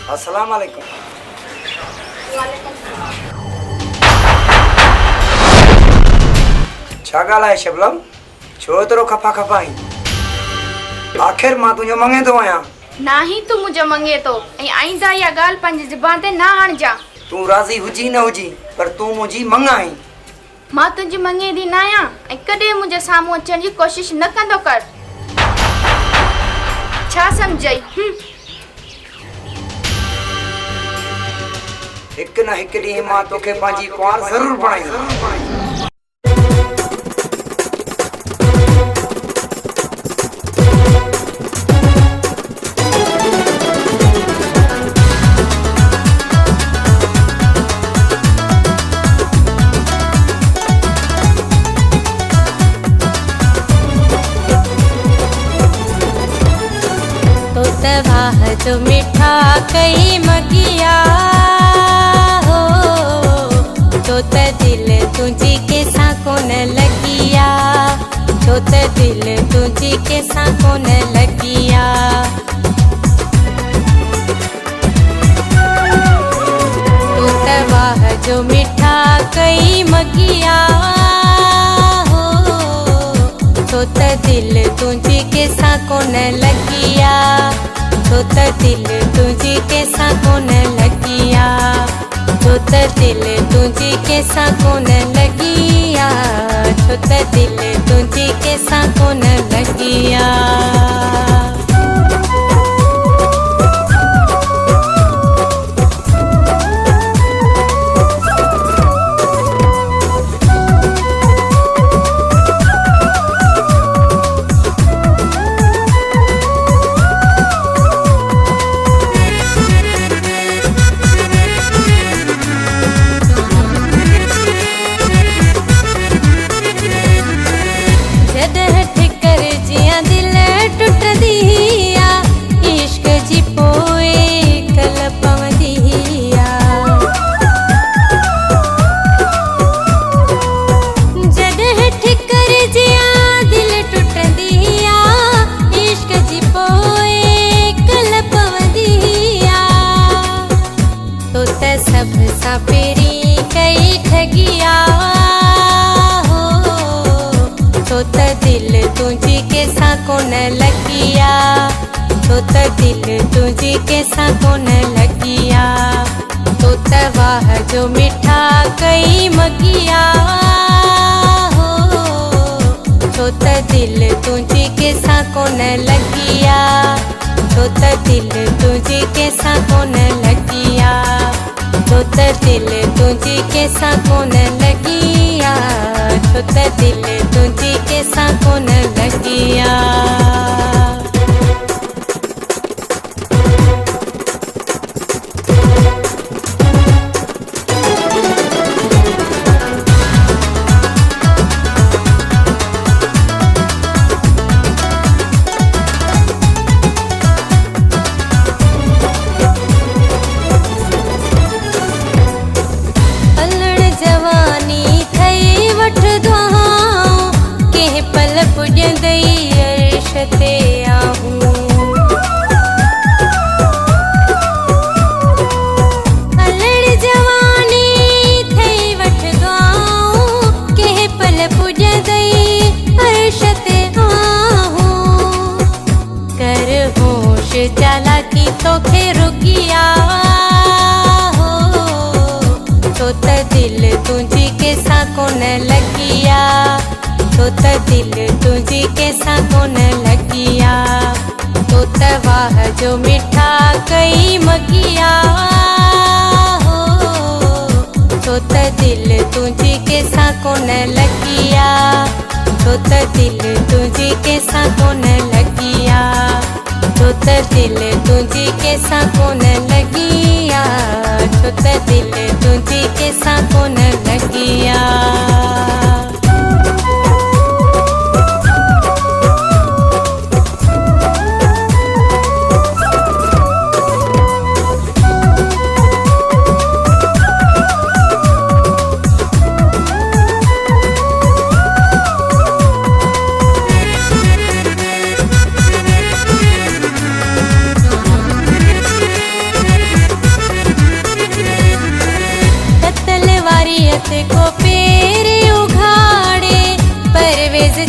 अस्सलाम वालेकुम। छा ॻाल्हि आहे शबनम, छो एतिरो खफ़ा खफ़ा आहीं? आख़िर मां तुंहिंजो मङे थो आहियां। ना ही तू मुझे मंगे तो ऐं आईंदा या गाल पंहिंजी ज़बान ते ना आणजा। तूं राज़ी हुजी न हुजी पर तूं मुंहिंजी मंग आहीं। मां तुंहिंजी मंगे दी ना आहियां ऐं कॾहिं मुंहिंजे साम्हूं अचण जी कोशिश न कंदो कर। छा सम्झई? हिकु न हिकु ॾींहुं मां तोखे पंहिंजी पार ज़रूरु बणाईंदुमि। जो मिठा कई मगिया हो तो त दिल तुझी के सा कोन लगिया, तो त दिल तुझी के सा कोन लगिया। तो त वाह जो मिठा कई मगिया हो तो त दिल तुझी के सा कोन लगिया, तो त दिल तुझी के सा कोन लगिया, तो त दिल तुझी के सा कोन लगिया, तो त दिल तुझी के सा कोन लगिया। सब सा पेरी कई ठगिया हो तो त दिल तुझी के सा कोन लगिया, तो त दिल तुझी के सा कोन लगिया। तो त वाह जो मिठा कई मगिया हो तो त दिल तुझी के सा कोन लगिया, तो त दिल तुझी के सा कोन लगिया, तो त दिल तुझी के सा कोन लगिया, तो त दिल तुझी के सा कोन लगिया। चालाकी तो खे रुकिया हो तो त दिल तुझी के सा कोन लगिया, तो त दिल तुझी के सा कोन लगिया। तो त वाह जो मिठा कई मगिया हो तो त दिल तुझी के सा कोन लगिया, तो त दिल तुझी के सा कोन लगिया, तो त दिल तुझी के सा कोन लगिया, तो त दिल तुझी के सा कोन लगिया।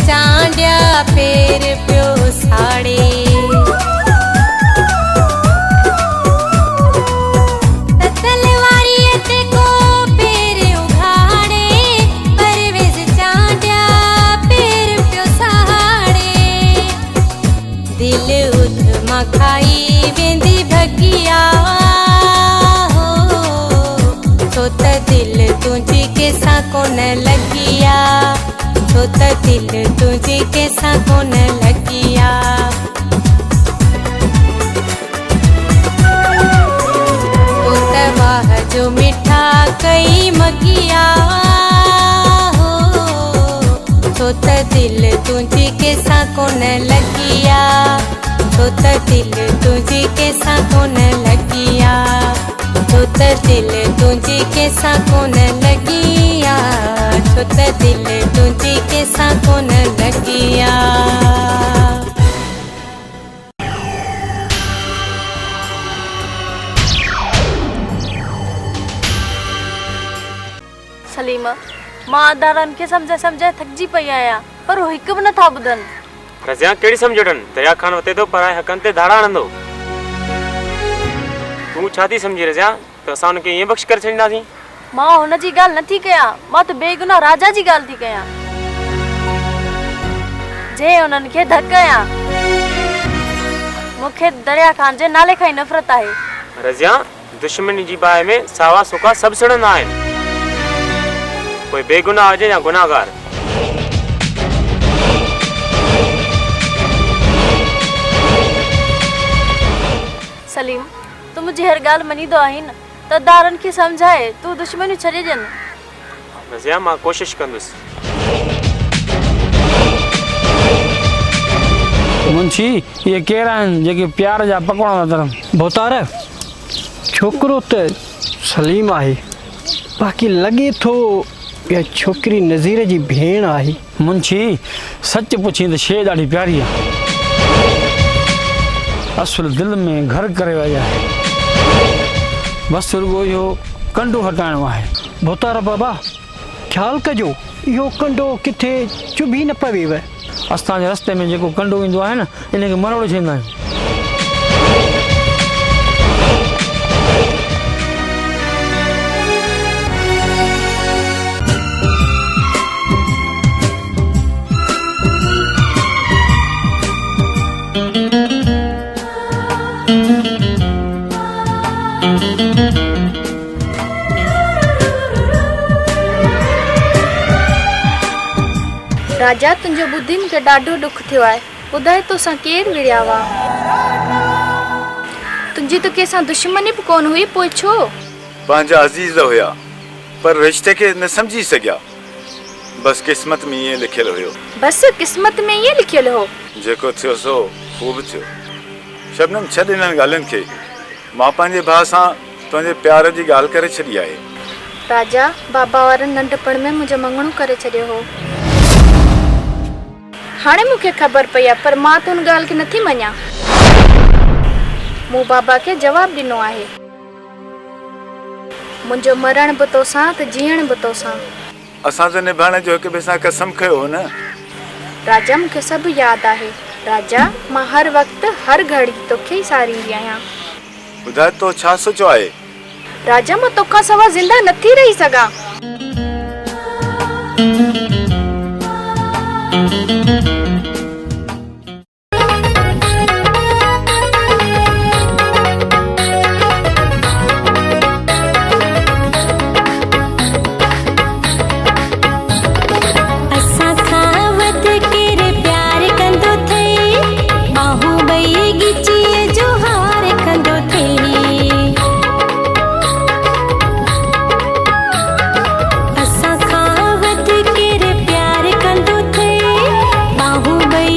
चांडिया पेर पियो साड़े। तलवारीअ ते को पेर उघाड़े, परवेज़ चांडिया पेर पियो साड़े। दिल उध मां खाई वेंदी भगिया हो, छो त दिल तुंहिंजी कंहिंसां कोन लॻिया, छो त दिल तुंहिंजी कंहिंसां कोन लॻिया। तो त वाह जो मिठा कई मगिया हो, छो त दिल तुंहिंजी कंहिंसां कोन लॻिया, छो त दिल तुंहिंजी कंहिंसां कोन लॻिया, छो त दिल तुंहिंजी कंहिंसां कोन लॻिया, छो त दिल तुंहिंजी कंहिंसां कोन लॻिया। सलीम, मां अदारनि खे सम्झाए थकिजी पई आहियां, पर उहो हिकु बि नथा ॿुधनि। रज़िया कहिड़ी सम्झोटनि, दरिया खान वते थो पराए हक़नि ते धाड़ा हणंदो। तूं छा थी सम्झी रज़िया त असां हुनखे ईअं बख़्श करे छॾींदासीं? मां हुन जी ॻाल्हि नथी कयां, मां त बेगुनाह राजा जी ॻाल्हि थी कयां। जे हुननि खे धक कयां, मूंखे दरिया खान जे नाले खां ई नफ़रत आहे। रज़िया, दुश्मनी जी बाहि में सावा सुका सभु सड़ंदा आहिनि, कोई बेगुनाह हुजे या गुनाहगार। सलीम, तू मुंहिंजी हर ॻाल्हि मञींदो आहीं न, त अदारनि खे सम्झाए तूं दुश्मनियूं छॾे ॾियनि। रज़िया, मां कोशिशि कंदुसि। मुंशी, ये केरु आहिनि जेके प्यार जा पकवान था तरनि? भोतार, छोकिरो त सलीम आहे, बाक़ी लॻे थो इहा छोकिरी नज़ीर जी भेण आहे। मुंशी, सच पुछी त शइ ॾाढी प्यारी आहे, असुल दिलि में घर करे वई आहे, बसि रुॻो इहो कंडो हटाइणो आहे। भोतार बाबा, ख़्यालु कजो इहो कंडो किथे चुभी न पवेव। असांजे रस्ते में जेको कंडो ईंदो आहे न, इनखे मरोड़ो चवंदा आहियूं। राजा, तुंहिंजो ॿुधी मूंखे ॾाढो ॾुख थियो आहे। ॿुधाए तोसां केरु विड़िया हुआ? तुंहिंजी त कंहिंसां दुश्मनी बि कोन हुई, पोइ छो? पंहिंजा अज़ीज़ हुया, पर रिश्ते खे न सम्झी सघिया। बसि क़िस्मत में ईअं लिखियलु हुयो। बसि क़िस्मत में ईअं लिखियलु हो? जेको थियो सो हू बि थियो। शबनम, छॾ इन्हनि ॻाल्हियुनि खे। मां पंहिंजे भाउ सां तुंहिंजे प्यार जी ॻाल्हि करे छॾी आहे। राजा, बाबा वारनि नंढपण में मुंहिंजो मङणो करे छॾियो हो। हाणे मूंखे ख़बर पई आहे, पर मां त हुन ॻाल्हि खे नथी मञां। मूं बाबा खे जवाबु ॾिनो आहे, मुंहिंजो मरण बि तोसां त जीअण बि तोसां। असां त निभाइण जो हिक ॿिए सां कसम खयो हो न। राजा, मूंखे सभु यादि आहे। राजा, मां हर वक़्तु हर घड़ी तोखे ई सारींदी आहियां। ॿुधाए तो छा सोचियो आहे? राजा, मां तोखां सवाइ ज़िंदा नथी रही सघां। बाहुबली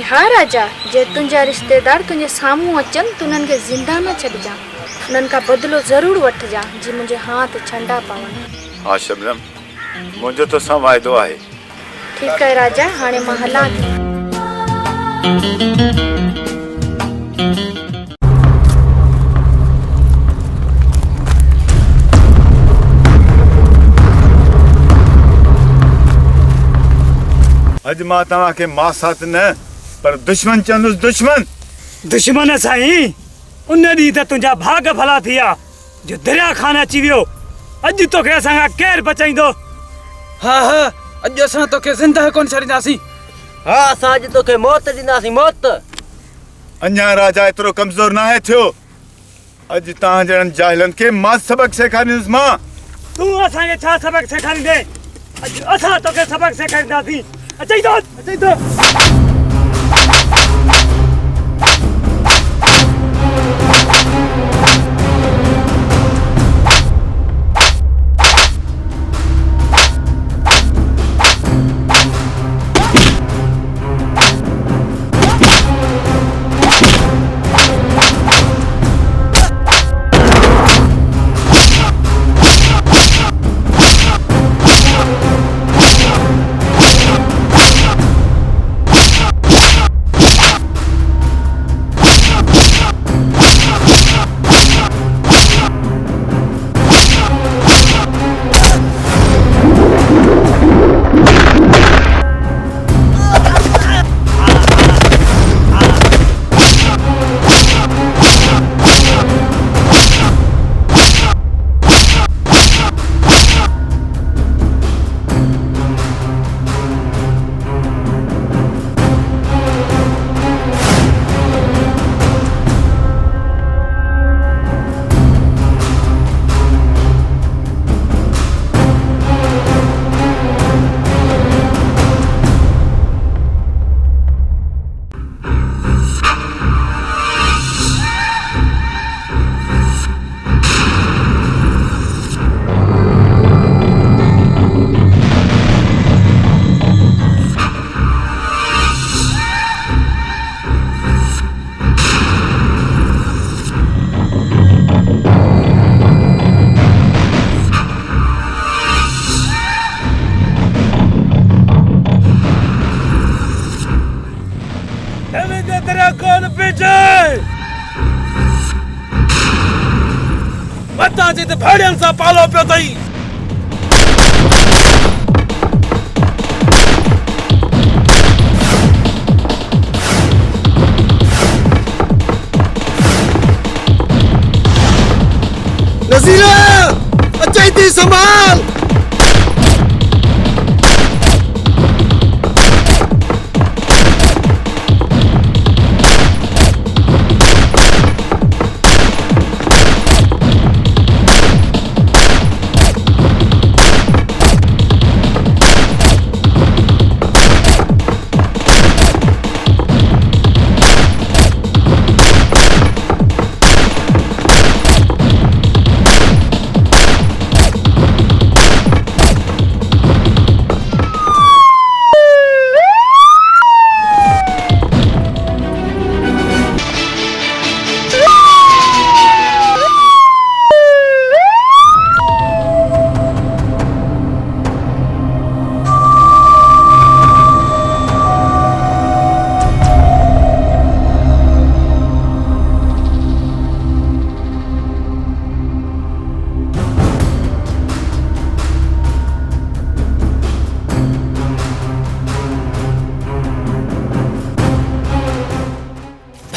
हाँ राजा, जे तुंहिंजा रिश्तेदार तुंहिंजे साम्हूं अचनि त उन्हनि खे ज़िंदा न छॾिजां, उन्हनि खां बदिलो ज़रूरु वठिजां जी मुंहिंजे हाथ छंडा पवनि। हाँ शबनम, मुंहिंजो तोसां वाइदो आहे। ठीकु आहे राजा, हाणे मां हलां थी। अॼु मां तव्हांखे मासात न पर दुश्मन चवंदुसि, दुश्मन। दुश्मन साईं, उन ॾींहुं त तुंहिंजा भाग भला थी विया जो दरिया खान अची वियो। अॼु तोखे असांखां केरु बचाईंदो? हा हा, अॼु असां तोखे ज़िंदा कोन छॾींदासीं। हा, असां अॼु तोखे मौत ॾींदासीं, मौत। अञा राजा एतिरो कमज़ोर न आहे थियो। अॼु तव्हां जहिड़नि जाहिलनि खे मां सबक सेखारींदुसि। मां तूं असांखे छा सबक सेखारींदे? अॼु असां तोखे सबक सेखारींदासीं। अचई तो, अचई तो। मतां जे भाड़ियनि सां पालो पियो अथई। नज़ीरा, अचई थी, संभाल।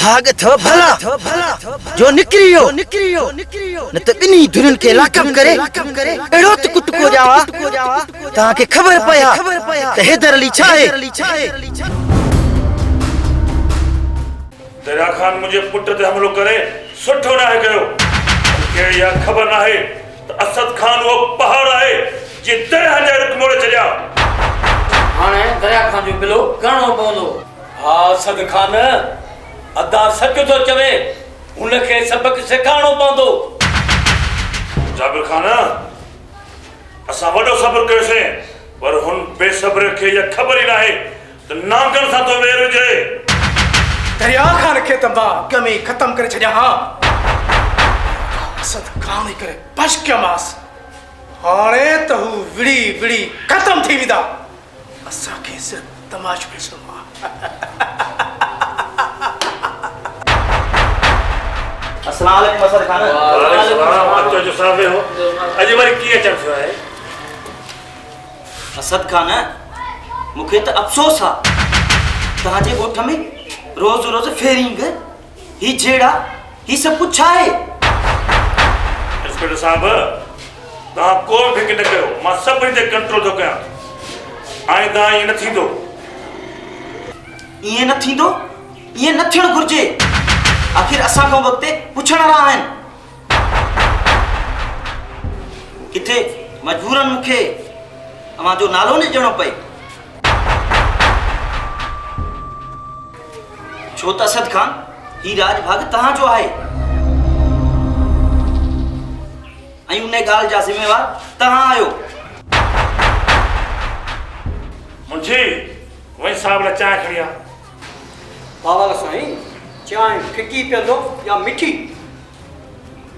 भाग थो भला जो निकरियो न त ॿिन्ही धुरनि खे लाकअप करे अहिड़ो त कुट को जावा तव्हांखे ख़बर पया त हैदर अली छा आहे। दरिया खान मुंहिंजे पुट ते हमलो करे सुठो न आहे कयो। मूंखे इहा ख़बर न आहे त असद खान उहो पहाड़ आहे जे दरिया जा रुख मोड़े छॾिया। हाणे दरिया खान जो बिलो करणो पवंदो। हा, असद खान अदा सच थो चवे, उनखे सबक सेखारणो पवंदो। जाबिर खान, असां वॾो सब्र कयोसीं, पर हुन बेसब्र खे इहा ख़बर ई न आहे त नांगन सां तो वेर हुजे। खे त मां अॻ में ई ख़तम करे छॾियां हा। असद खान करे बच कयोमांसि, हाणे त हू विड़ी विड़ी ख़तम थी वेंदा। असांखे सिर्फ़ु तमाशो ॾिसणो आहे। अस्सलाम वालेकुम असद खान। अॼु वरी कीअं अचणु थियो आहे? असद खान, मूंखे त अफ़सोस आहे तव्हांजे ॻोठ में रोज़ रोज़ फेरिंग, ही झेड़ा, ही सभु कुझु छा आहे? इंस्पेक्टर साहब, तव्हां को फिक्र न कयो, मां सभिनी ते कंट्रोल थो कयां। आइंदा ईअं न थींदो। ईअं न थींदो? ईअं न थियणु घुरिजे। आख़िर असां खां वक़्तु पुछण वारा आहिनि। किथे मजबूरन मूंखे अव्हां जो नालो न ॾियणो पए। छो त असद खान, ही राजभाग तव्हांजो आहे ऐं उन ॻाल्हि जा ज़िम्मेवार तव्हां आहियो। मुंहिंजी वही साहब लाइ चांहि खणी आ। बाबा साईं, चांहि फिकी पीअंदो या मिठी?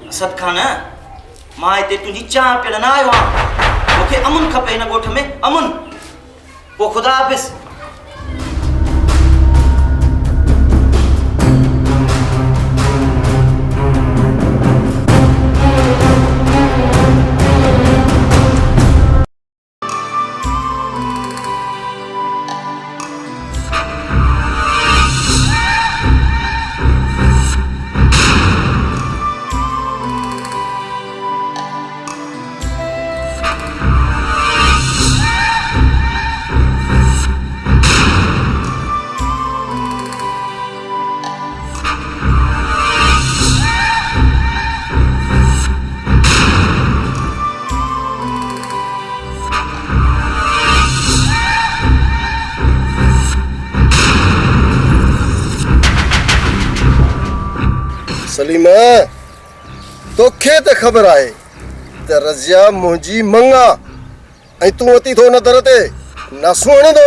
असद खान, मां हिते तुंहिंजी चांहि पियल न आयो आहियां। मूंखे अमुन खपे हिन ॻोठ में, अमुन। पोइ ख़ुदा हाफ़िज़। सलीमा, तोखे त ख़बर आहे त रज़िया मुंहिंजी मंगा ऐं तूं अती थो न दर ते नासूं हणंदो।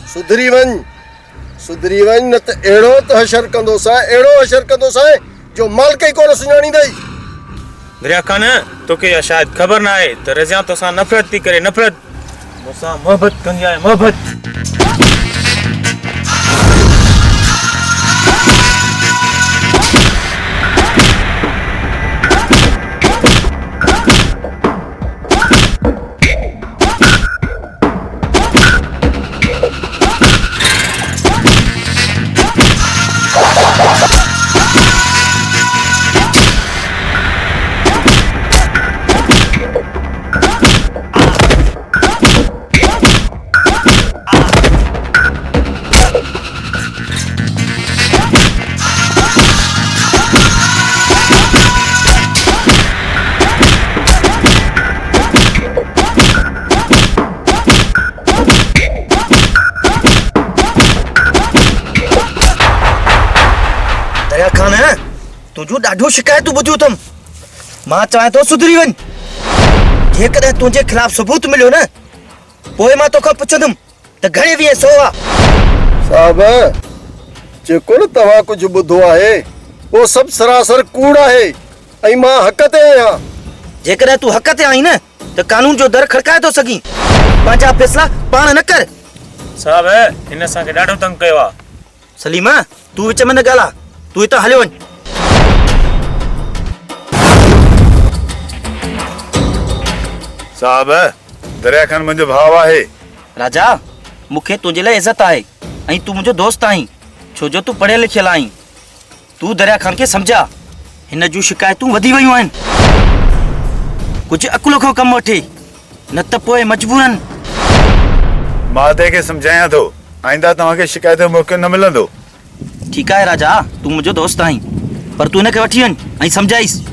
सुधरी वञ न त अहिड़ो त हशर कंदोसां जो मालिक ई कोन सुञाणींदई। दरिया खान, तोखे इहा शायदि ख़बर न आहे त रज़िया तोसां नफ़रत थी करे। नफ़रत मूंसां मोहबत कंदी आहे, मोहबत। तुझो ॾाढो शिकायतूं ॿुधियूं अथमि। मां चाहियां थो सुधरी वञ। जेकॾहिं तुंहिंजे ख़िलाफ़ सबूत मिलियो न, पोइ मां तोखां पुछंदुमि त घणे वीह सौ आहे। साहब, जेको न तव्हां कुझु ॿुधो आहे उहो सभु सरासर कूड़ आहे ऐं मां हक़ ते आहियां। जेकॾहिं तूं हक़ ते आहीं न त कानून जो दर खड़काए थो सघीं। पंहिंजा फ़ैसिला पाण न कर। साहब, हिन असांखे ॾाढो तंग कयो आहे। सलीमा, तूं विच में न ॻाल्हाए, तूं हितां हलियो वञ। साहब, दरिया खान मुंहिंजो भाउ आहे। राजा, मूंखे तुंहिंजे लाइ इज़त आहे ऐं तूं मुंहिंजो दोस्त आहीं, छो जो तूं पढ़ियल लिखियल आहीं। तूं दरिया खान खे सम्झा, हिन जूं शिकायतूं वधी वियूं आहिनि। कुझु अकुल खां कमु वठे, न त पोइ मजबूरन। मां तेखे सम्झायां थो, आईंदा तव्हांखे शिकायत जो मौक़ो न मिलंदो। ठीकु आहे राजा, तूं मुंहिंजो दोस्त आहीं, पर तूं हिनखे वठी वञ ऐं सम्झाईसि।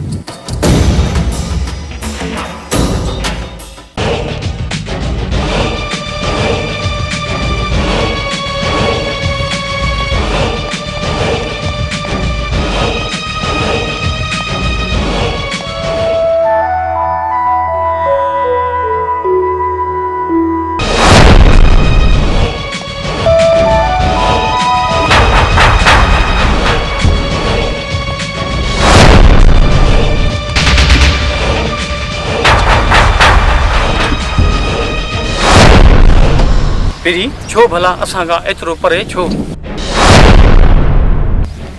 पहिरीं छो भला असां खां एतिरो परे छो?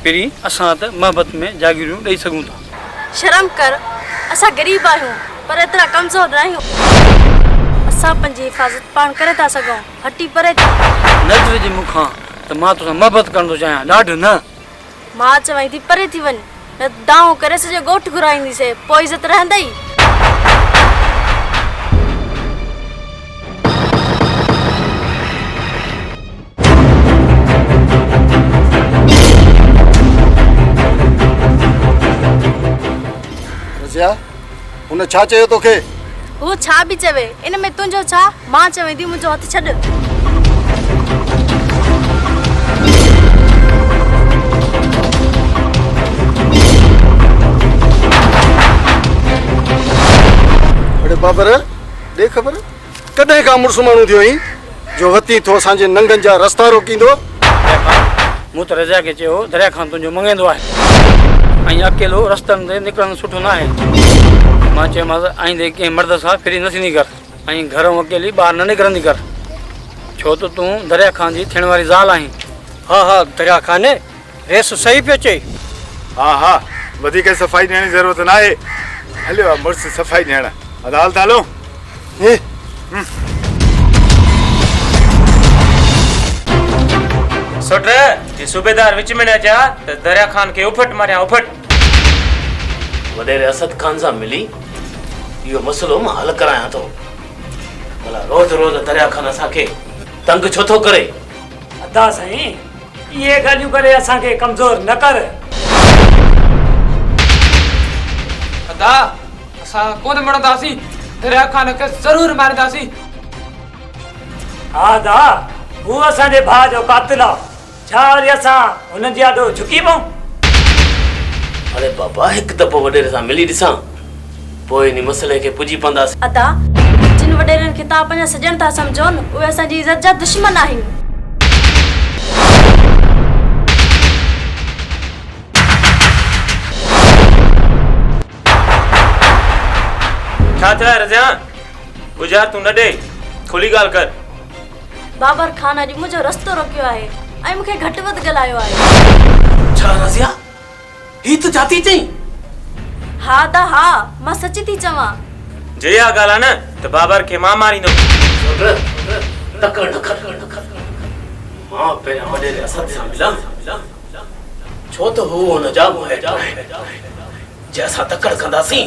पहिरीं असां त मोहबत में जागीरियूं ॾेई सघूं था। शर्म कर, असां गरीब आहियूं पर एतिरा कमज़ोर न आहियूं। असां पंहिंजी हिफ़ाज़त पाण करे था सघूं, हटी परे थी। नज़र जे मूंखां त मां तोसां मोहबत करण थो चाहियां, ॾाढो न। मां चवां थी परे थी वञ, न दाऊं करे सॼो ॻोठ घुराईंदीसीं, पोइ इज़त रहंदई। रज़िया हुन छा चयो तोखे? हू छा बि चवे, इन में तुंहिंजो छा? मां चवां थी मुंहिंजो हथु छॾ। अड़े बाबर ॾे ख़बर कॾहिं खां मुड़ुसु माण्हू थियो आहीं जो वती थो असांजे नंगनि जा रस्ता रोकींदो? मूं त रज़ा खे चयो दरिया खान तुंहिंजो मंगेंदो आहे ऐं अकेलो रस्तनि ते निकिरणु सुठो न आहे। मां चयोमांसि आईंदे कंहिं मर्द सां फिरी न थींदी कर ऐं घरों अकेली ॿाहिरि न निकिरंदी कर, छो त तूं दरिया खान जी थियण वारी ज़ाल आहीं। हा हा दरिया खान रेस सही पियो चई। हा हा वधीक सफ़ाई ॾियण जी ज़रूरत न आहे। हलियो आहे मुड़ुसु सफ़ाई ॾियण, अदालत हलो। सुट जे सूबेदार विच में न अचा त दरिया खान खे उफट मारिया उफट। वॾेरे असद खान सां मिली इहो मसइलो मां हल करायां थो। भला रोज़ रोज़ दरिया खान असांखे तंग छो थो करे? अदा साईं इहे ॻाल्हियूं करे असांखे कमज़ोर न कर। अदा असां कोन मरंदासीं, दरिया खान खे ज़रूरु मारींदासीं। हा दा हू असांजे भाउ जो कातिल आहे, छा वरी असां हुननि जे आॾो झुकी पऊं? अरे बाबा हिकु दफ़ो वॾेरे सां मिली ॾिसां, पोइ इन मसइले खे पुॼी पवंदासीं। अदा जिन वॾेरनि खे तव्हां पंहिंजा सॼण था सम्झो न, उहे असांजी इज़त जा दुश्मन आहिनि। छा थियो आहे रज़िया? गुज़ार तूं न ॾे, खुली ॻाल्हि कर। बाबर खान अॼु मुंहिंजो रस्तो रोकियो आहे ऐं मूंखे घटि वधि ॻाल्हायो आहे। छा रज़िया ही तूं छा थी चईं? हा दा हा, मां सच थी चवां। जे इहा ॻाल्हि आहे न त बाबर खे मां मारींदो। तकड़ न कर, मां पहिरियां वॾेरे असद सां मिलां, छो त हू हुन जा मुहित आहे। जे असां तकड़ कंदासीं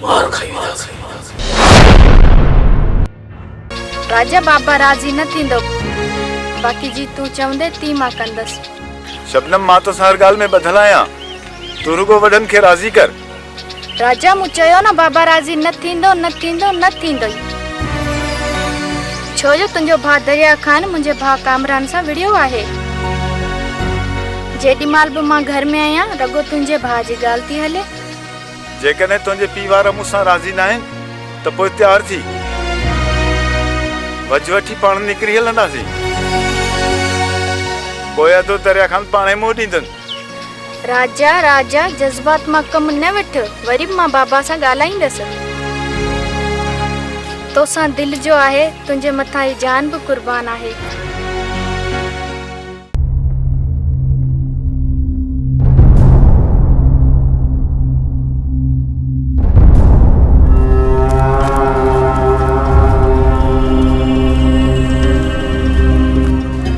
मार खाई वेंदासीं। राजा बाबा राज़ी न थींदो, बाक़ी जी तूं चवंदे ती मां कंदसि। शबनम मां तो हर ॻाल्हि में ॿधल आहियां, तूं रुगो वॾनि खे राज़ी कर। राजा मूं चयो न बाबा राज़ी न थींदो न थींदो न थींदो ई, छो जो तुंहिंजो भाउ दरिया खान मुंहिंजे भाउ कामरान सां विढ़ियो आहे। जेॾीमहिल बि मां घर में आहियां रगो तुंहिंजे भाउ जी ॻाल्हि थी हले। जेकॾहिं तुंहिंजे पीउ वारा मूंसां राज़ी न आहिनि त पोइ तयारु थी वज वठी पाण निकिरी हलंदासीं, पोइ अधो दरिया खान पाणे मुंहुं ॾींदुनि। राजा राजा जज़्बात मां कमु न वठ, वरी बि मां बाबा सां ॻाल्हाईंदसि। तोसां दिलि जो आहे, तुंहिंजे मथां ई जान बि क़ुर्बान आहे।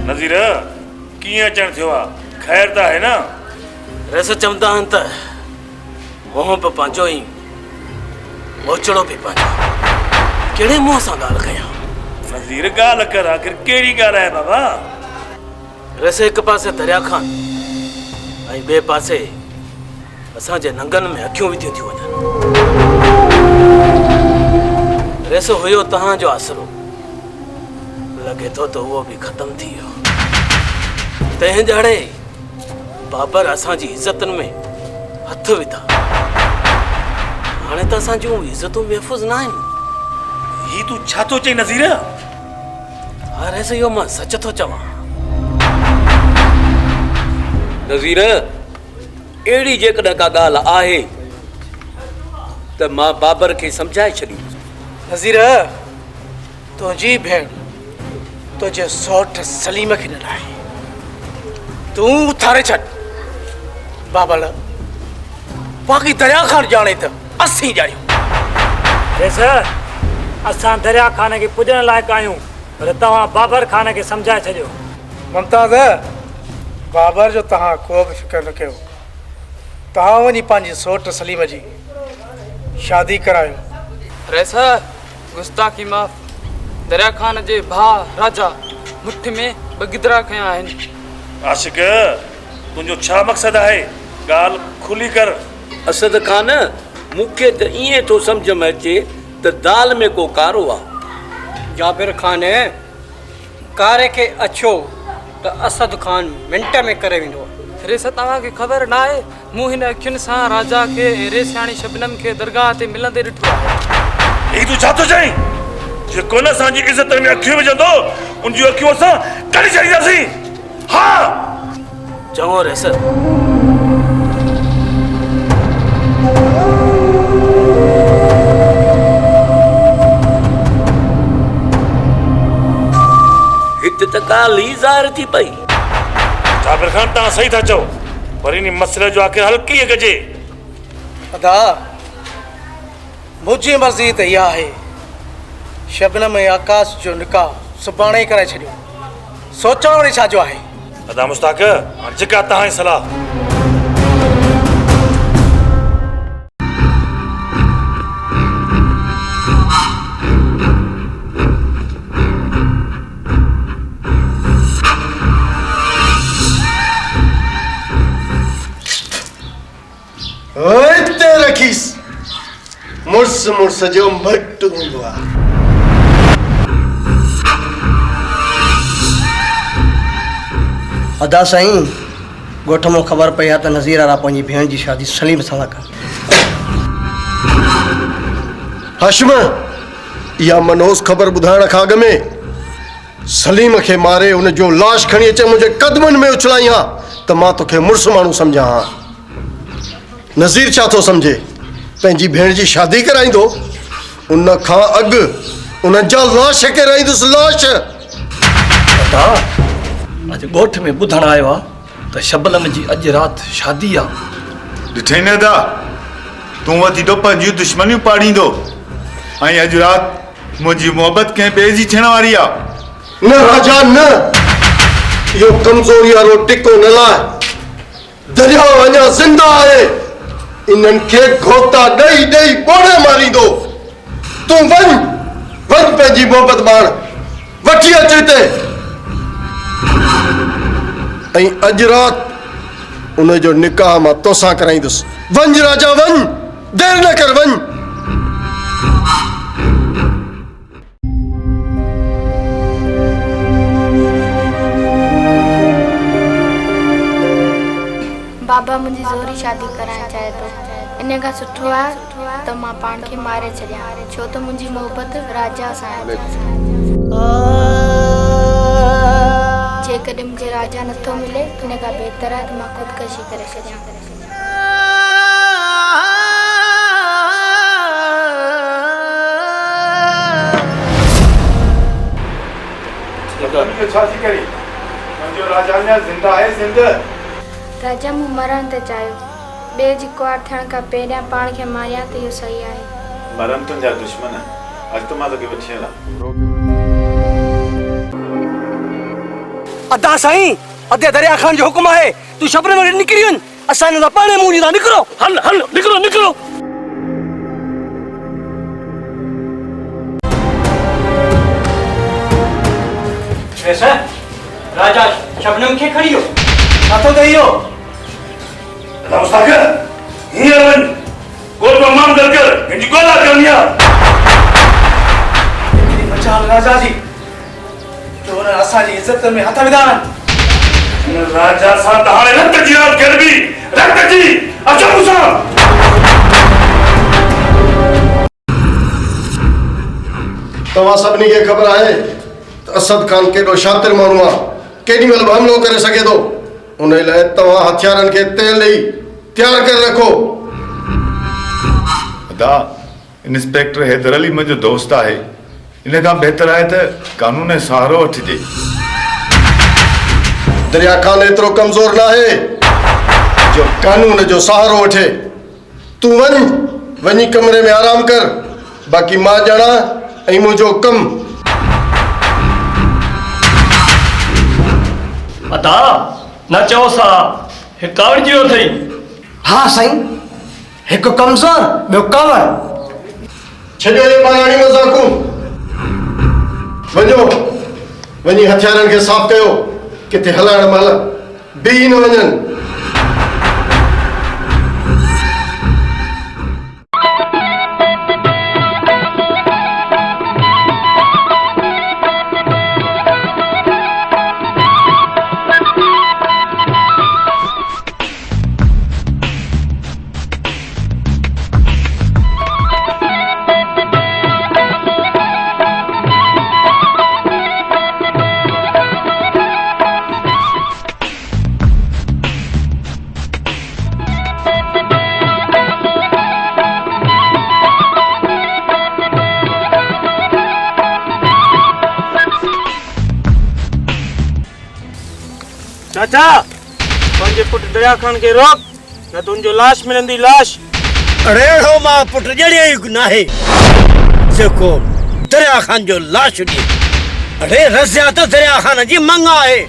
नज़ीर कीअं अचणु थियो आहे? ख़ैर त आहे न? रस चवंदा आहिनि त मोह बि पंहिंजो ई ओचड़ो बि पंहिंजो। कहिड़े मुंहं सां ॻाल्हि कयां? नज़ीर ॻाल्हि कर, आख़िर कहिड़ी ॻाल्हि आहे बाबा? रस हिकु पासे दरिया खान ऐं ॿिए पासे असांजे नंगनि में अखियूं विधियूं थियूं वञनि। रस हुयो तव्हांजो आसरो, लॻे थो त उहो बि ख़तमु थी वियो। तंहिं ॼाणे बाबर असांजी इज़तनि में हथ विधा, हाणे त असांजूं इज़तूं महफ़ूज़ न आहिनि। ही तूं छा थो चई नज़ीर? अरे इहो मां सच थो चवां। नज़ीर अहिड़ी जेकॾहिं का ॻाल्हि आहे त मां बाबर खे सम्झाए छॾींदुसि। नज़ीर तुंहिंजी भेण तुझे सौट सलीम खे न आहे तूं उथारे छॾ बाबल बाक़ी दरिया खान ॼाणे त असीं ॼाणियूं असां दरिया खान खे पुॼण लाइक़ु आहियूं पर तव्हां बाबर खान खे सम्झाए छॾियो। मुमताज़ बाबर जो तव्हां को बि फिक्र न कयो तव्हां वञी पंहिंजी सौट सलीम जी शादी करायो। रेसा गुस्ताखी माफ़ दरिया खान जे भाउ राजा मुठि में ॿ गिदरा खयां आहिनि। आशिक तुंहिंजो छा मक़सदु आहे ॻाल्हि खुली कर। असद खान मूंखे त ईअं थो सम्झ में अचे त दाल में को कारो आहे। जाबिर खान कारे खे अछो त असद खान मिंट में करे वेंदो आहे। रेसा तव्हांखे ख़बर न आहे मूं हिन अखियुनि सां राजा खे रेसियाणी शबनम खे दरगाह ते मिलंदे ॾिठो आहे। ही तूं छा थो चईं जेको न असांजी इज़त में अखियूं विझंदो उन जूं अखियूं असां कढी छॾींदासीं। हा चङो रेसा हिते त ॻाल्हि ई ज़ाहिर थी पई। जाबिर खान तव्हां सही था चओ पर इन मसइले जो आख़िर हल कीअं कजे। अदा मुंहिंजी मर्ज़ी त इहा आहे शबनम ऐं आकाश जो निकाह सुभाणे ई कराए छॾियो सोचण वरी छा जो आहे। अदा मुस्ताक हाणे जेका तव्हांजी सलाह। हिते रखीस मुड़स जो मट हूंदो आहे। अदा साईं ॻोठ मां ख़बर पई आहे त नज़ीर वारा पंहिंजी भेण जी शादी सलीम सां था कनि। हाशिम इहा मनोस ख़बर ॿुधाइण खां अॻु में सलीम खे मारे हुन जो लाश खणी अचे मुंहिंजे कदमनि में उछलाई हा त मां तोखे मुड़ुस माण्हू सम्झां हा। नज़ीर छा थो सम्झे पंहिंजी भेण जी शादी कराईंदो उन खां अॻु उन जा लाश किराईंदुसि लाश। अॼु ॻोठ में ॿुधण आयो आहे त शबनम जी अॼु राति शादी आहे। ॾिठई न दा तूं वधी तो पंहिंजियूं दुश्मनियूं पाड़ींदो ऐं अॼु राति मुंहिंजी मोहबत कंहिं ॿिए जी थियण वारी आहे। न राजा न इहो कमज़ोरी वारो टिको न लाइ दरिया अञा ज़िंदा आहे इन्हनि खे घोता ॾेई ॾेई ॿोड़े मारींदो। तूं वञ पंहिंजी मोहबत बाण वठी अच हिते ऐं अॼु राति उन जो निकाह मां तोसां कराईंदुसि। वञ राजा वञ देरि न कर वञ। बाबा मुंहिंजी ज़ोरी शादी कराइण चाहे थो इन खां सुठो आहे त मां पाण खे मारे छॾियां छो त मुंहिंजी मोहबत राजा सां आहे। जेकॾहिं मुंहिंजे राजा नथो मिले इन खां बहितर आहे त मां ख़ुदकशी करे छॾियां। राजा मूं मरण ते चाहियो ॿिए जी कुआर थियण खां पहिरियां पाण खे मारियां त इहो सही आहे। मरन तुंहिंजा दुश्मन अॼु त मां तोखे वठी हलां। अदा साईं अदे दरिया खान जो हुकुम आहे तूं शबनम में निकिरी वञ असां हिन सां पाणे मुंहुं ॾींदा निकिरो हल हल निकिरो निकिरो। राजा शबनम खे खणी वियो नथो त इहो अदा मुस्ताक हींअर वञ गोल माम कर हिनजी ॻोल्हा करणी आहे। बचाल राजा जी चोर असांजी इज़त में हथ विधा आहिनि। राजा सां त हाणे रत जी रात गरबी रत जी अचो मूंसां। तव्हां सभिनी खे ख़बर आहे त असद खान केॾो शातिर माण्हू आहे केॾी महिल बि हमिलो करे सघे थो उन लाइ तव्हां हथियारनि खे तेल ॾेई तयारु करे रखो। अदा इंस्पेक्टर हैदर अली मुंहिंजो दोस्त आहे इन खां बहितर आहे त कानून जो सहारो वठिजे। दरिया खान एतिरो कमज़ोर न आहे जो कानून जो सहारो वठे। तूं वञी कमरे में आराम कर, बाक़ी मां ॼाणा ऐं मुंहिंजो कमु। अदा न चओ सा हे कावड़ जियो थई। हाँ साईं, हिकु कमज़ोर ॿियो कावड़। छॾियो ये मायाणी मज़ाकूं। वञो वञी हथियारनि खे साफ़ कयो, किथे हलाइण महिल बीह न वञनि। चाचा पंहिंजे पुट दरिया खान खे रोक, न तुंहिंजो लाश मिलंदी लाश। अड़ेड़ो मां पुट जड़िया ई नाहे जेको दरिया खान जो लाश ॾिए। अड़े रज़िया त दरिया खान जी मंगा आहे।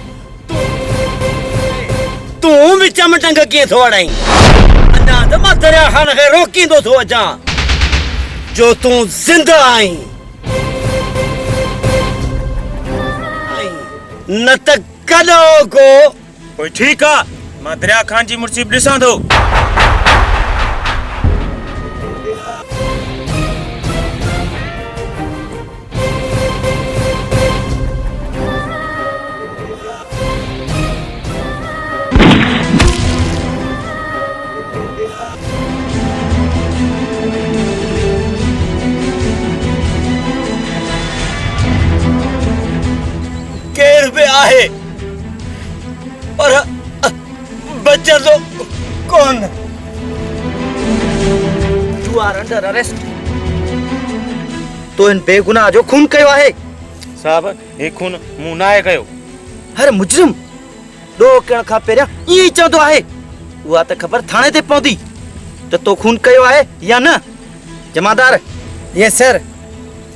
तूं बि चमटंग कीअं थो अड़ाई? अञा त मां दरिया खान खे रोकींदो थो अचां जो तूं ज़िंदा आहीं, न त कॾो को। पोइ ठीकु आहे, मां दरिया खान जी मुर्सी बि ॾिसां थो। केर बि आहे पर बचंदो कोन। You are under arrest. तो इन बेगुनाह जो खून कयो आहे। साहब हे खून मूं नाहे कयो। हर मुजरिम ॾोह करण खां पहिरियां ईअं ई चवंदो आहे। उहा त ख़बर थाणे ते पवंदी त तो खून कयो आहे या न। जमादार। यस सर।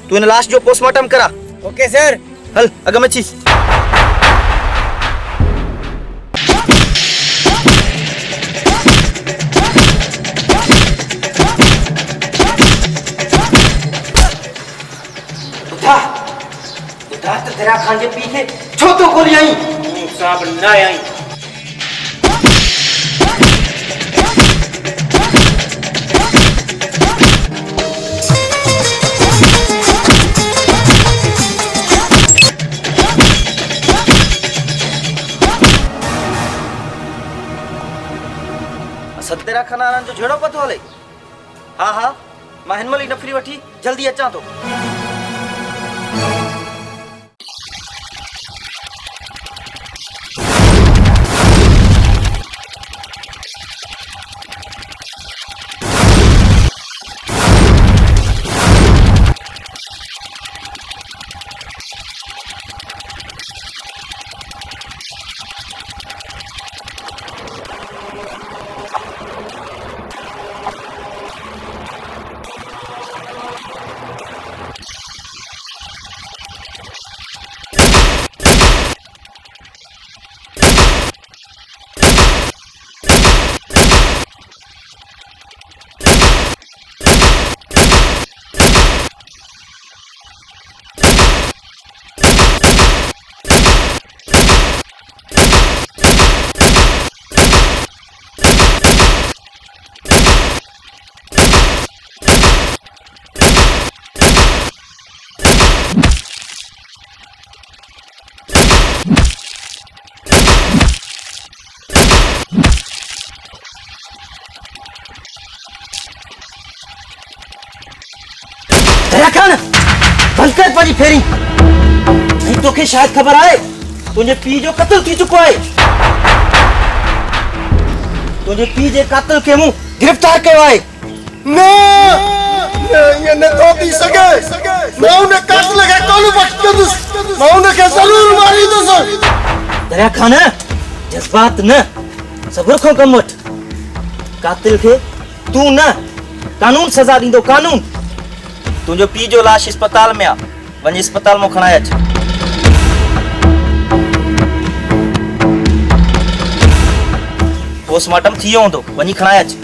तू इन लाश जो पोस्टमार्टम करा। Okay sir. हल अॻ में अची। दरिया खान जे पीउ खे छो तो गोली आई? साहब न आई। दरिया खान वारनि जो झेड़ो पतो हले। हा हा, मां हिन महिल ई नफ़री वठी जल्दी अचां थो। दरिया खान बंद कर पंहिंजी फेरी। नहीं तोखे शायद खबर आहे तुंहिंजे पीउ जो क़त्ल थी चुको आहे। तुंहिंजे पीउ जे क़ातिल खे मूं गिरफ़्तार कयो आहे। न ये न तो थी सके मैं उन्हें काटल के कोन बख्शदुस मैं उन्हें जरूर मारी दोस दरिया खान जज्बात न सब्र खो कम वठ कातिल के तू न कानून सजा दींदो कानून तुझो पी जो लाश अस्पताल में आ वञ अस्पताल में खणाए अच पोस्टमार्टम थी वियो हूंदो वञी खणाए अच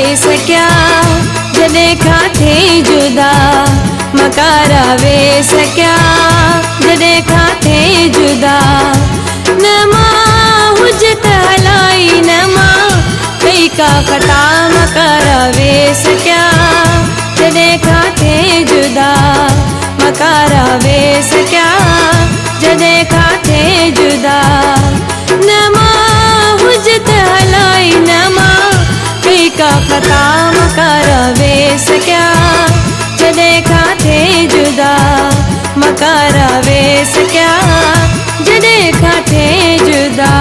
वेस क्या जॾहिं खां थिए जुदा मकारा वेस क्या जॾहिं खां थिए जुदा न मां हुज त हलाई न मां कई का खता मकारा वेस क्या जॾहिं खां थिए जुदा मकारा वेस क्या जॾहिं खां थिए जुदा न मां हुज त हलाई न मां का खता मकारा वेस क्या जॾहिं खां थिए जुदा मकारा वेस क्या जॾहिं खां थिए जुदा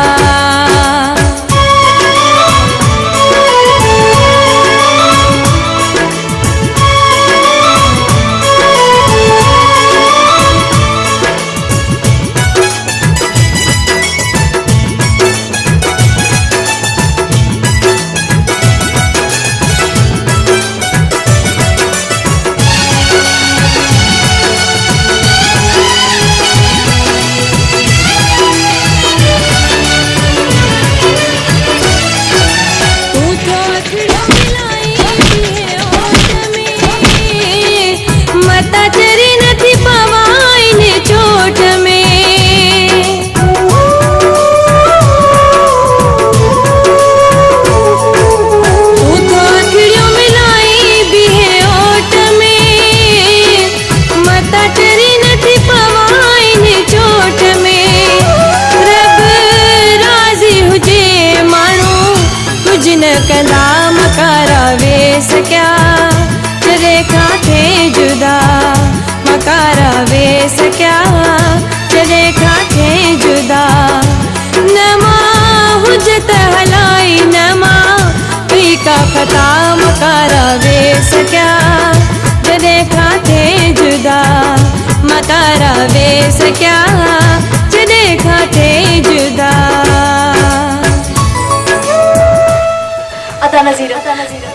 खता मकारा वेस क्या जॾहिं खां थिए जुदा मकारा वेस क्या जॾहिं खां थिए जुदा अता नज़ीरा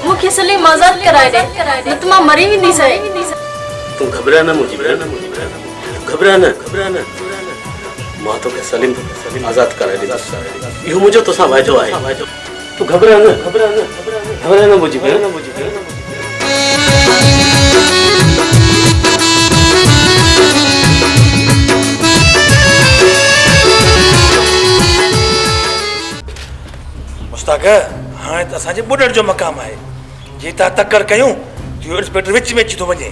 मूंखे सलीम आज़ाद कराए दे न त मां मरी वेंदी सही तू घबरा न घबरा न मां तोखे सलीम आज़ाद कराए ॾींदुसि इहो मुंहिंजो तोसां वाइदो आहे तू घबरा न मुझी मुस्ताक हाणे त असांजे ॿुॾण जो मक़ाम आहे जे तव्हां तकड़ कयूं त इंस्पेक्टर विच में अची थो वञे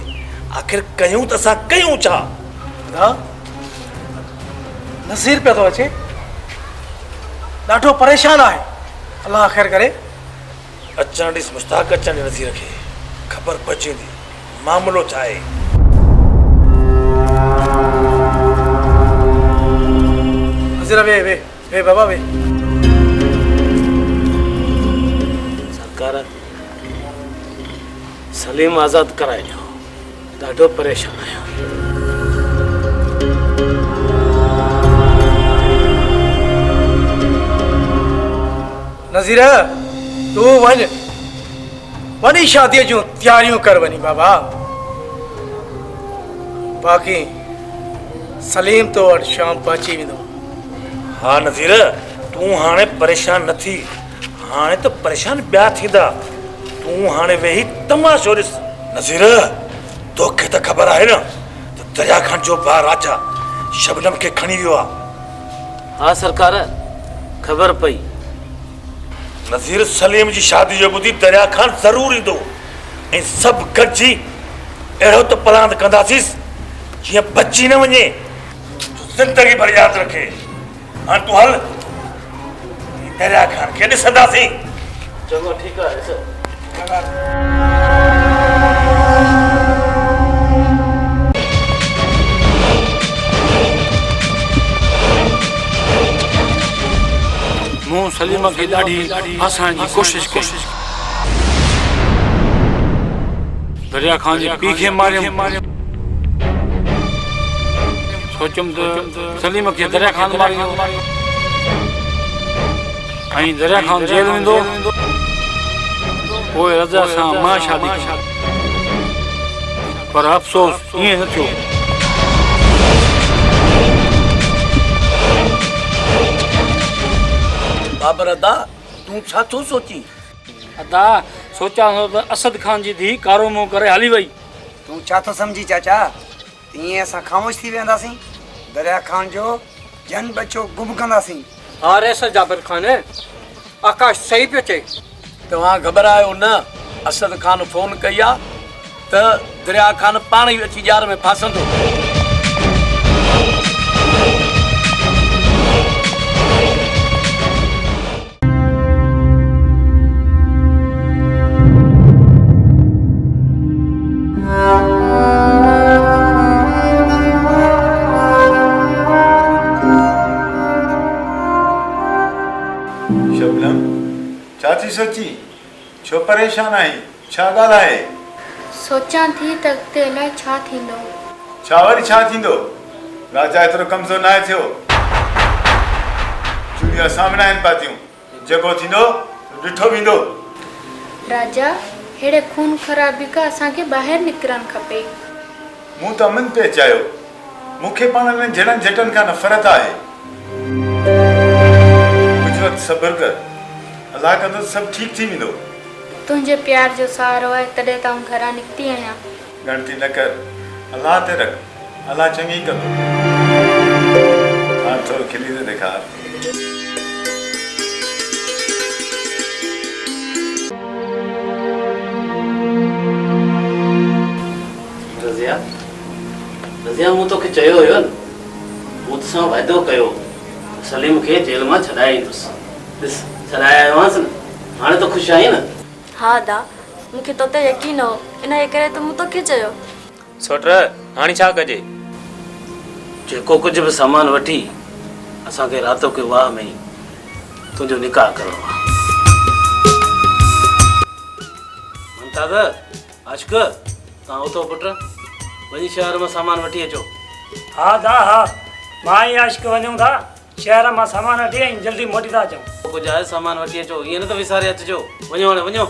आख़िर कयूं त असां कयूं छा नज़ीर पियो थो अचे ॾाढो परेशान आहे अल्लाह ख़ैर करे अचण ॾिस मुस्ताक अचण ॾे नज़ीर खे ख़बर पइजी वेंदी मामलो छा आहे नज़ीर वे बाबा वे सरकार सलीम आज़ाद कराए ॾियो ॾाढो परेशान आहियां नज़ीर तू वनी शादी जो तैयारियों कर वनी बाबा बाकी सलीम तो वट शाम पहुची वेंदो हाँ नज़ीर तू हाणे परेशान न थी हाणे तो परेशान ॿिया थींदा तू हाणे वेही तमाशो ॾिस नज़ीर तोखे त ख़बर आहे न त दरिया खान जो भाउ राजा शबनम खे खणी वियो आहे हाँ सरकार ख़बर पई नज़ीर सलीम जी शादी जो ॿुधी दरिया खान ज़रूर ईंदो ऐं सभु गॾिजी अहिड़ो त प्लान कंदासीं जीअं बची न वञे ज़िंदगी भर यादि रखे हाणे तूं हल दरिया खान खे ॾिसंदासीं चङो ठीकु आहे सर सलीम खे ॾाढी फसाइण जी कोशिश कई। दरिया खान जी पीउ खे मारियमि। सोचियुमि त सलीम खे दरिया खान मारियो ऐं दरिया खान जेल वेंदो। पोइ रज़ा सां मां शादी कई, पर अफ़सोस ईअं न थियो। बाबर अदा तूं छा थो सोची? अदा सोचां थो त असद खान जी धीउ कारो मुंहुं करे हली वई। तूं छा थो सम्झी चाचा? ईअं असां ख़ामोश थी वेंदासीं, दरिया खान जो जन बचो गुम कंदासीं। हा रेस जाबिर खान, आकाश सही पियो चए। तव्हां घबरायो न। असद खान फोन कई आहे त दरिया खान पाण ई अची जार में फासंदो। शबनम छा थी सोची? छो परेशान आहीं? छा ॻाल्हि आहे? सोचां थी त अॻिते अलाए छा थींदो। छा वरी छा थींदो? राजा एतिरो कमज़ोर न आहे थियो। चूड़िया सामने आहिनि पातियूं, जेको थींदो ॾिठो वेंदो। राजा हेड़े खून ख़राबी खां असांखे ॿाहिरि निकिरणु खपे। मूं त अमन पे चाहियो। मूंखे पाण में जड़नि झटनि खां नफ़रत आहे। कुझु वक़्तु सब्र कर, अलाह कंदो सभु ठीकु थी वेंदो। तुंहिंजे प्यार जो सहारो आहे तॾहिं त आउं घरां निकिती आहियां। गणती न कर, अलाह ते रख, अलाह चङी कंदो। हाणे थोरो खिली त ॾेखार। रज़िया रज़िया मूं तोखे चयो हुयो न, मूं तोसां वाइदो कयो सलीम खे जेल मां छॾाए ईंदुसि। ॾिस छॾाए आयो आहियां न, हाणे त ख़ुशि आहीं न? हा दा, मूंखे तो ते यकीन हो, इन जे करे त मूं तोखे चयो। सोट हाणे छा कजे? जेको कुझु बि सामान वठी असांखे रातो के वाह में ई तुंहिंजो निकाह करणो आहे। मुमताज़, आशिक़, तव्हां उथो पुट, वञी शहर मां सामान वठी अचो। हा दा हा, मां ई आशिक़ वञूं था शहर मां सामान वठी ऐं जल्दी मोटी था अचूं। कुझु आहे सामान वठी अचो, ईअं न त विसारे अचिजो। वञो हाणे वञो।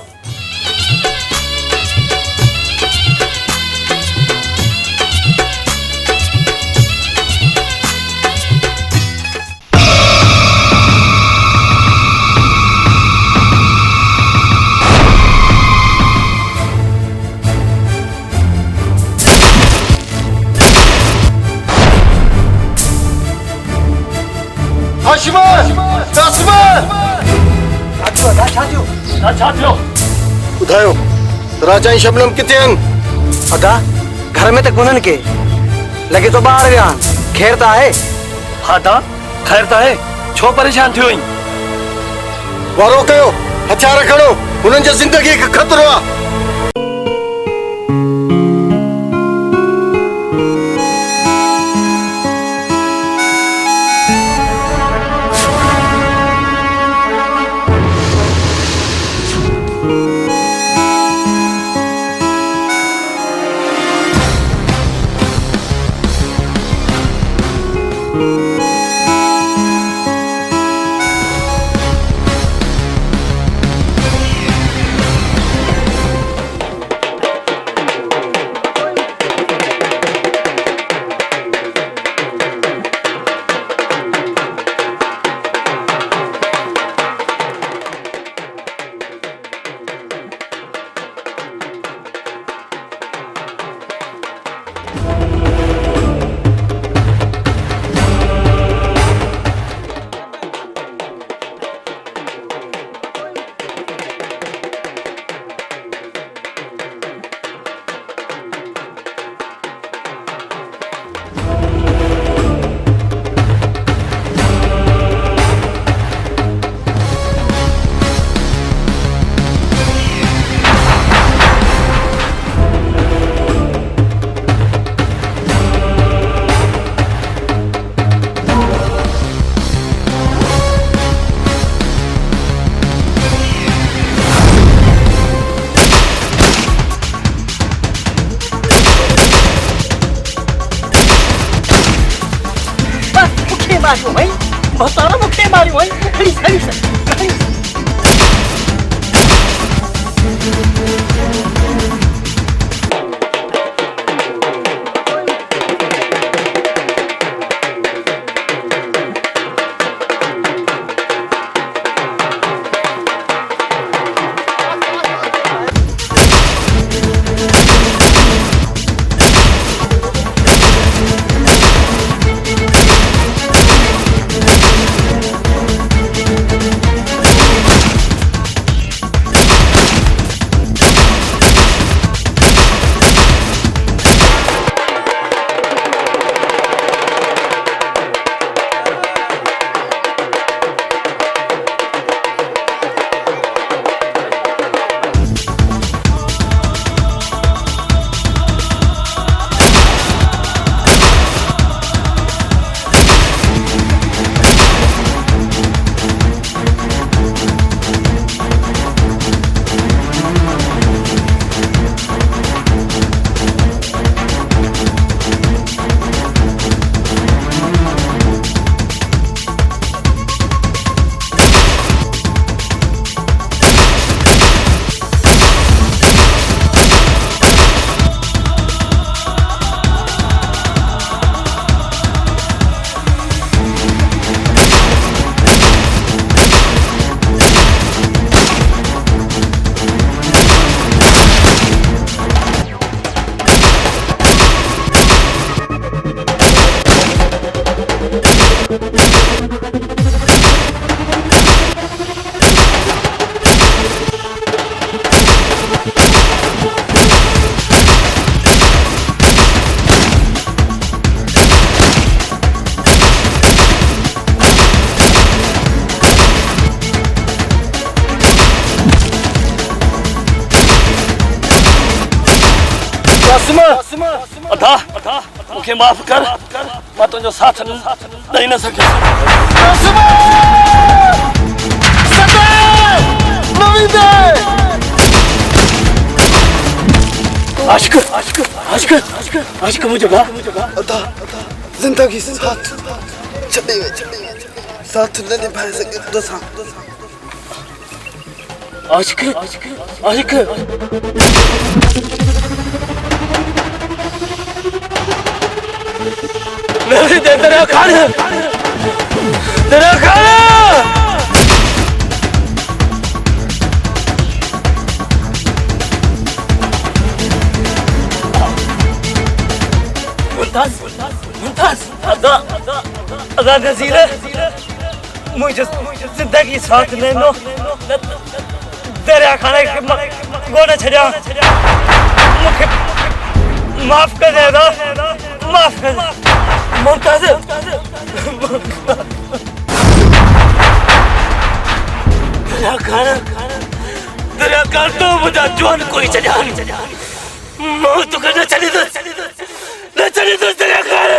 ॿुधायो राजा ऐं शबनम किथे आहिनि? अदा घर में त कोन्हनि के, लॻे थो ॿाहिरि विया आहिनि। ख़ैर त आहे? हा दा ख़ैर त आहे। छो परेशान थियो आहीं? वारो कयो, हथियार खणो, हुननि जी ज़िंदगी खे ख़तरो आहे। मारियो भाई बतारा मुखे मारियो भाई खड़ी खड़ी अदा मुखे माफ कर मैं तुझो साथ नहीं न सके आशिक आशिक आशिक आशिक मुझे अदा जिंदगी साथ चले साथ न निभा सके तो आशिक आशिक दरिया खान मुमताज अदा नज़ीर मुझे जिंदगी साथ लेनो दरिया खाने गोने छड़िया मुझे माफ कर दे माफ कर मुमताज दरिया खान तो मुझे जवान कोई चढ़ा मौत को न चली तो दरिया खान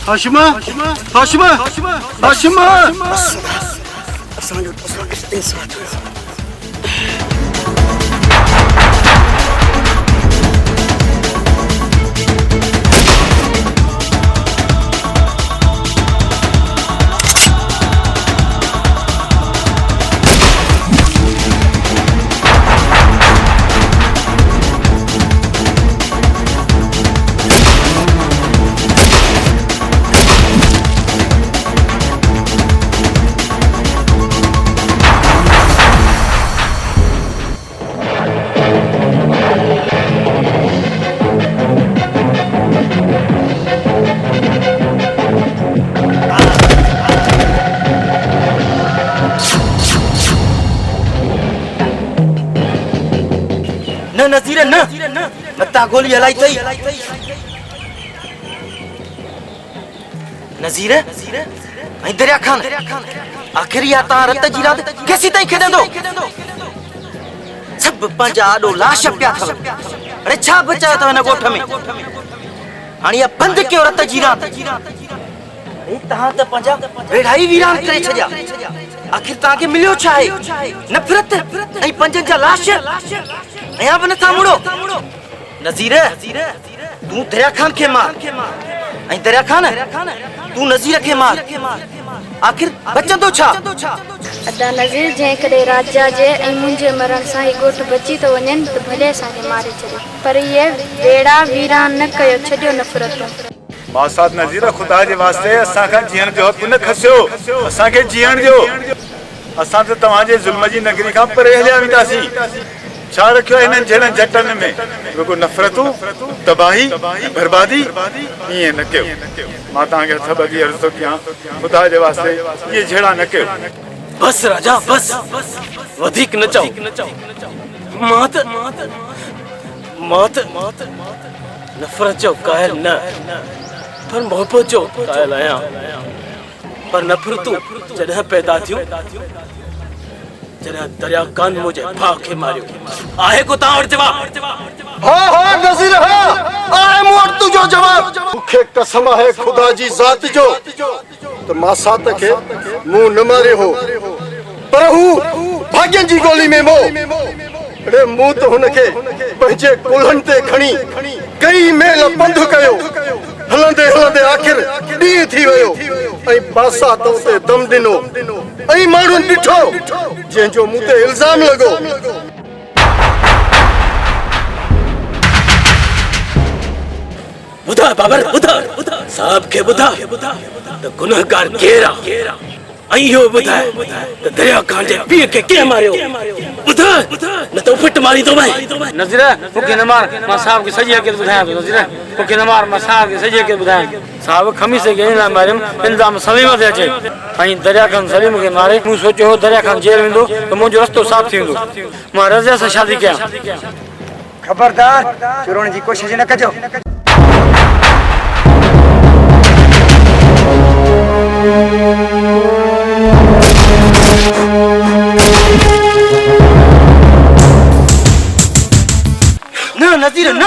हाशिमा हाशिमा हाशिमा असांजो इंसाफ हुयो नज़ीर न मता गोली हलाई थई नज़ीर ऐं दरिया खान आखिर या ता रत जी रात कैसी ताई खेदंदो सब पंजा आडो लाश पिया थल अरे छा बचायो त न गोठ में हाणे या बंद कयो रत जी रात तहां त पंहिंजा वेढ़ाई वीरान करे छॾिया आखिर तव्हांखे मिलियो छा आहे नफ़रत ऐं पंजनि जा लाश अञा बि नथा मुड़ो नज़ीर तूं दरिया खान खे मार ऐं दरिया खान तूं नज़ीर खे मार आखिर बचंदो छा अदा नज़ीर जंहिं राजा जे ऐं मुंहिंजे मरण सां ही ॻोठ बची थो वञनि त भले असांखे मारे छॾियो पर इहे वेड़ा वीरान न कयो छॾियो नफ़रतूं मासाद नज़ीर खुदा जे वास्ते असांखां जीअण जो हक़ न खसियो असांखे जीअण ॾियो असां त तव्हांजे ज़ुल्म जी नगरी खां परे हलिया वेंदासीं छा रखियो हिननि जहिड़नि झटनि में रुगो नफ़रतूं तबाही बर्बादी ईअं न कयो मां तव्हांखे हथ ॿधी अर्ज़ु थो कयां खुदा जे वास्ते इहे जहिड़ा न कयो बस राजा बस वधीक न चओ मां त नफ़रत जो कायल न पर मोहब्बत जो कायल आहियां पर नफ़रतूं जॾहिं पैदा थियूं जॾहिं दरिया कान मुंहिंजे भाउ खे मारियो आहे को तव्हां वटि जवाब हाँ नज़ीर हाँ आहे मूं वटि तुंहिंजो जवाब मूंखे कसम आहे खुदा जी ज़ात जो त मासात खे मूं न मारियो हो पर हू भाग्यनि जी गोली में अड़े मूं त हुनखे पंहिंजे कुल्हनि ते खणी कई मेल पंधु कयो हलंदे हलंदे आखिर ॾींहुं थी वियो ऐं बासात उते दम ॾिनो ऐं माण्हुनि ॾिठो जंहिंजो मूं ते इल्ज़ाम लॻो ॿुधा बाबर ॿुधा साहब खे ॿुधा त गुनहगार केरु आहे ऐं इहो ॿुधाए त दरिया खान जे पीउ खे कंहिं मारियो ॿुधा न त फिट मारी थो भाई नज़ीर मूंखे न मार मां साहब खे सॼी हक़ीक़त ॿुधायां थो नज़ीर मूंखे न मार मां साहब खे सॼी हक़ीक़त ॿुधायां साहब खमीस खे इन लाइ मारियुमि इल्ज़ाम सलीम ते अचे ऐं दरिया खान सलीम खे मारे मूं सोचियो हो दरिया खान जेल वेंदो त मुंहिंजो रस्तो साफ़ थी वेंदो मां रज़िया सां शादी कयां खबरदार चुरण जी कोशिश न कजो न नज़ीर न